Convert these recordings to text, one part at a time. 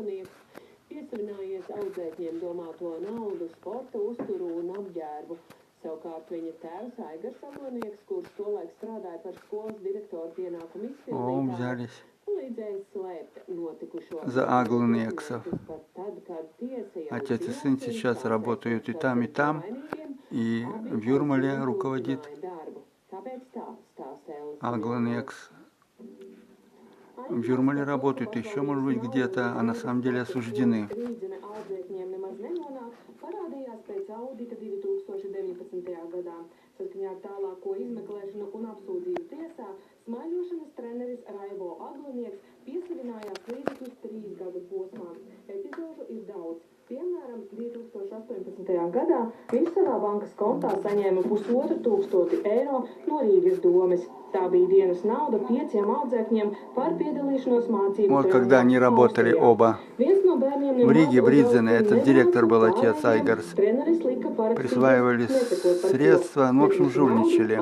Aglinieks piesavinājies audzēkņiem domāto naudu, sporta uzturu un apģērbu. Savukārt viņa tēvs Aigars Aglinieks, kurš tolaik strādāja par skolas direktoru pienākumu izpildītāju, palīdzēja slēpt notikušo. За Аглинексов. Отец и сын сейчас работают и там, и в Юрмале руководит Аглинекс. В Юрмале работают еще, может быть, где-то, а на самом деле осуждены. Saskaņā ar tālāko izmeklēšanu un apsūdzību tiesā, smaiļošanas treneris Raivo Aglinieks piesavinājās līdzekļus 3 gadu posmā. Epizodu ir daudz. Piemēram, 2018. gadā viņš savā bankas kontā saņēma 1500 eiro no Rīgas domes. Tā bija dienas nauda 5 audzēkņiem par piedalīšanos mācību. Вот когда они работали оба в Риге, в Ридзене, этот директор был отец Айгарс. Присваивали средства, ну, в общем, жульничали.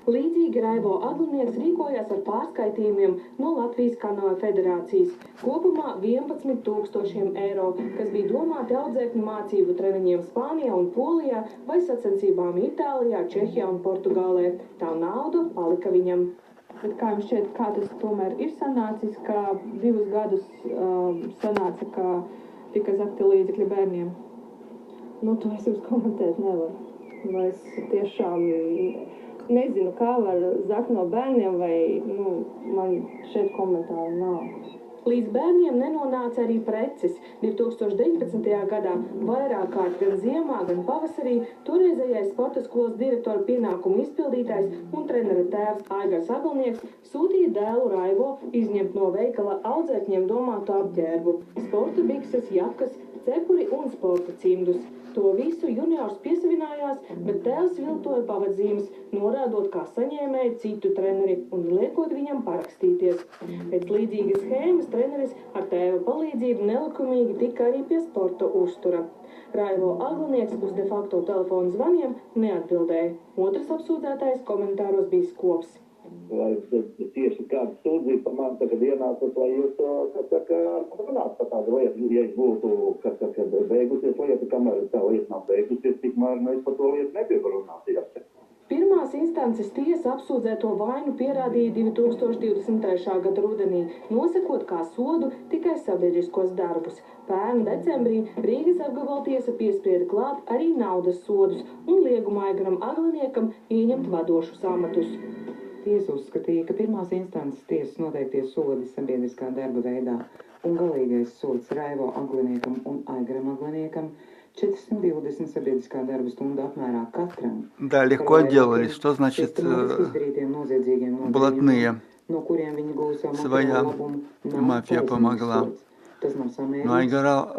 Līdzīgi Raivo Aglinieks rīkojās ar pārskaitījumiem no Latvijas kanoja federācijas. Kopumā 11 000 eiro, kas bija domāti audzēkņu mācību treniņiem Spānijā un Polijā vai sacensībām Itālijā, Čehijā un Portugālē. Tā nauda palika viņam. Bet kā jums šķiet, kā tas tomēr ir sanācis, ka 2 gadus sanāca, ka tika zakti līdzekļi bērniem? Nu, to es jums komentēt nevaru. Es tiešām nezinu, kā var zakt no bērniem, vai, man šeit komentāru nav. Līdz bērniem nenonāca arī preces. 2019. gadā vairāk kārt gan ziemā, gan pavasarī toreizējais sporta skolas direktora pienākumu izpildītājs un trenera tēvs Aigars Aglinieks sūtīja dēlu Raivo izņemt no veikala audzēkņiem domātu apģērbu, sporta bikses, jakas, cepuri un sporta cimdus. To visu juniors piesavinājās, bet tēvs viltoja pavadzīmes, norādot kā saņēmēju citu treneri un liekot viņam parakstīties. Pēc līdzīgas schēmas treneris ar tēva palīdzību nelikumīgi tika arī pie sporta uztura. Raivo Aglinieks uz de facto telefonu zvaniem neatbildēja. Otrs apsūdzētājs komentāros bija skops. Vai tieši kāda sūdzība par mani tagad ienākas, lai jūs runāt par tādu lietu, ja es būtu, kad beigusies lieta, kamēr tā lieta nav beigusies, tikmēr mēs par to lietu nepievaru runāt. Pirmās instances tiesa apsūdzēto vainu pierādīja 2023. gada rudenī, nosakot kā sodu tikai sabiedriskos darbus. Pērn decembrī Rīgas apgabaltiesa piesprieda klāt arī naudas sodus un liegumu Aigaram Agliniekam ieņemt vadošus amatus. Tiesa uzskatīja, ka pirmās instances tiesas noteiktie sodi sabiedriskā darba veidā un galīgais sods Raivo Agliniekam un Aigaram Agliniekam 420 sabiedriskā darba stundu apmērā katram. Да, легко отделались. Что значит блатные? Своя мафия помогла. Но Айгара...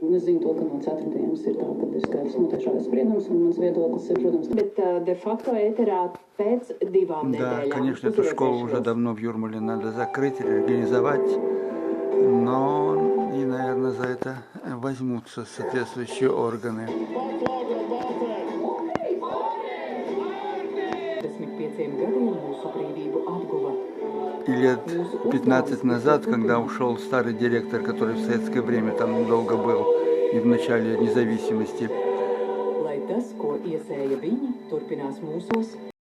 Es zinu to, ka no 4. ir tā, kad ir skaidrs notiešākais spriedums, un mans viedoklis ir, protams... Bet de facto ēterā pēc 2 nedēļām. Да, конечно, эту школу уже давно в Юрмале надо закрыть, реорганизовать, но и, наверное, за это возьмутся соответствующие органы. 15 gadiem mūsu brīvību atguva. И лет 15 назад, когда ушел старый директор, который в советское время там долго был, и в начале независимости. Lai tas, ko iesēja viņi, turpinās mūsos,